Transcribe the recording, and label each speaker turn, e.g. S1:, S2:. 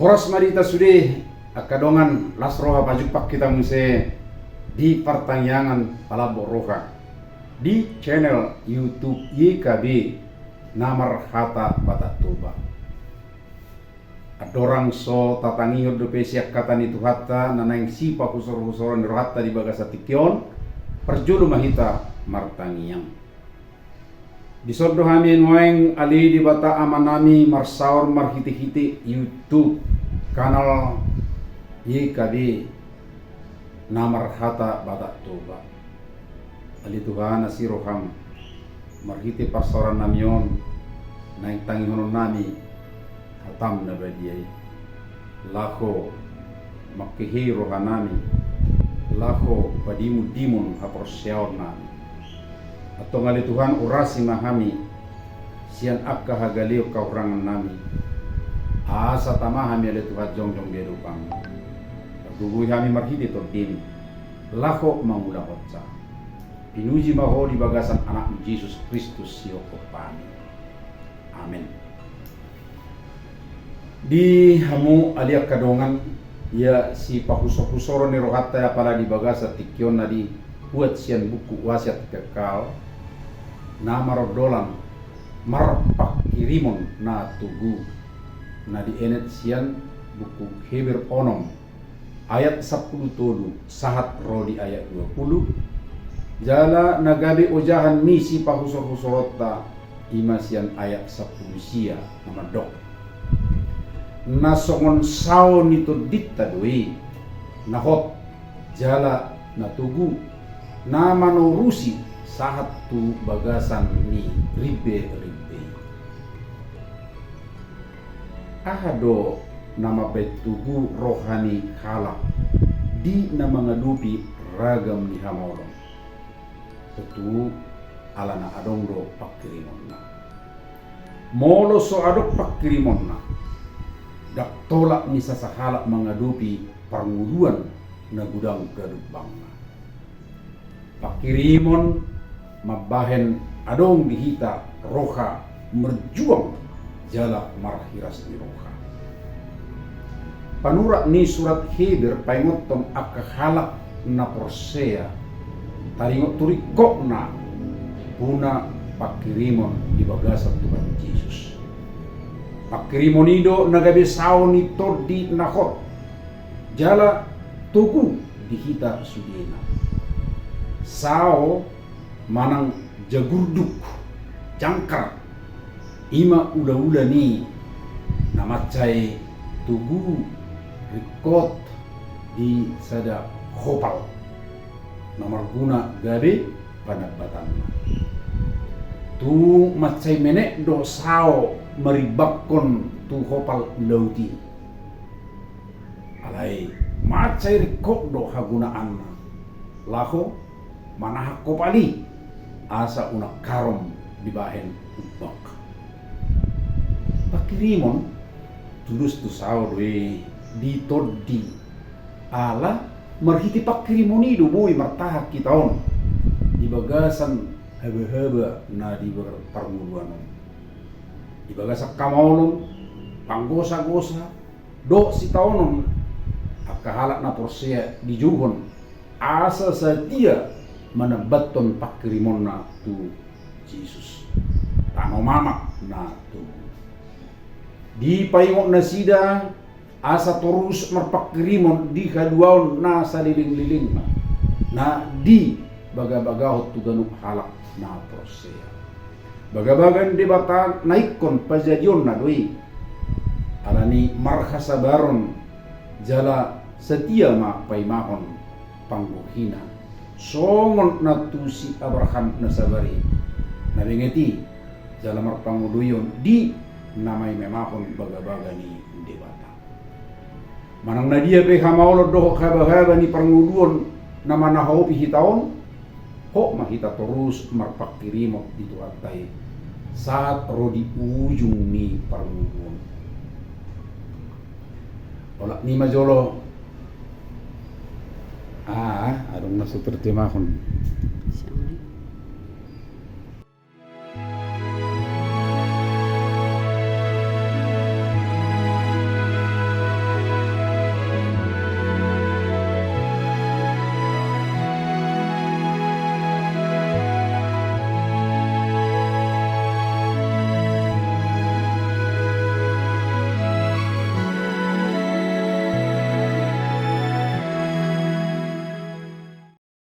S1: Horas marita sudah akadongan lasroha pajupak kita muse di pertanyaan palabok roha di channel YouTube YKB Namar Hata Batak Toba. Adorang so tatangi dope siak kata ni tuhata nanang sipa kusor-kusoran rohata di bagasa tikyon perjulu mahita martangiang. Disordo hamin weng ali di bata amanami marsaur marhiti-hiti YouTube kanal YKB Namar Hata Batak Toba. Ali Tuhan asiroham marhiti pastoran namion naik tangihonon nami hatam na badiyay lako makihi rohanami lako padimu-dimun haprosyaon nami atau ngali Tuhan urasi mahami sian akka hagaliw kaurangan nami asa tamahami ali Tuhan jongjong dedupang guguy hami marhiti tordin lako mangulang otsa pinuji maho di bagasan anak Yesus Kristus yoko pami. Amin. Di hamu aliak kadongan ya si pahusor-husoro ni rohata ya pala di bagasa tikyon na di buat sian buku wasiat kekal na marodolan marpak kirimon na tugu na di enet sian buku Heber onom ayat 10 tolu sahat rodi ayat 20 jala nagabi ojahan misi pahusor-husorota imasian ayat 10 sia nama dok nasongon sao nito ditta doi nahot jala natugu nama norusi sahat tu bagasan ni ribe ahado nama betugu rohani kalak di nama ngadupi ragam ni hamolong tentu alana adongdo pakirimonna molo so adok pakirimonna dak tolak ni sasahala mengadupi permuduan na gudang gadubangna pakirimon mabahen adong dihita roha merjuang jala marhiras di roha panura ni surat Heber paingoton akahalak na porsea taringot turikok na puna pakirimon di bagasan Tuhan Yesus. Pakirimon ido nagabe sao ni tordi nakot jala tugu dihita sudena. Sao manang jagurduk jangkar ima ula-ula ni namacay tugu rikot di sada hopal nomor guna gabe panabatan tu macai menek do sao meribakon tu hopal lauti alai macai rikok do hagunaan laho manahak kopali asa unak karom dibahen ubak pakirimon tulus tu sao doe ditodi ala marhiti pakirimoni do boy martahak kitaon di bagasan haba-haba na di parmuluan di bagasak kamaulon panggosa-gosa do si taonon akahalak na porsea di juhon asa satia manabaton pakirimon na tu Jesus tanomama na tu di payong na sida asa terus merpakirimon di kaduaon na sa liling-liling na di baga-bagahot tu ganuk halak na prosea baga-bagan di bata naikon pajadyon na doi alani marhasabaron jala setia ma paimahon pangguhina songon na tu si Abraham na sabari nabingeti jala marpanguduyon di namay memahon baga-baga ni debata manang nadia pe hamaulo doh haba-haba ni panguduon na manahaw pihitaon ho mahita terus marpakirimot dito atay saat rodi ujung ni panguduon wala ni majolo adong nasutertimahon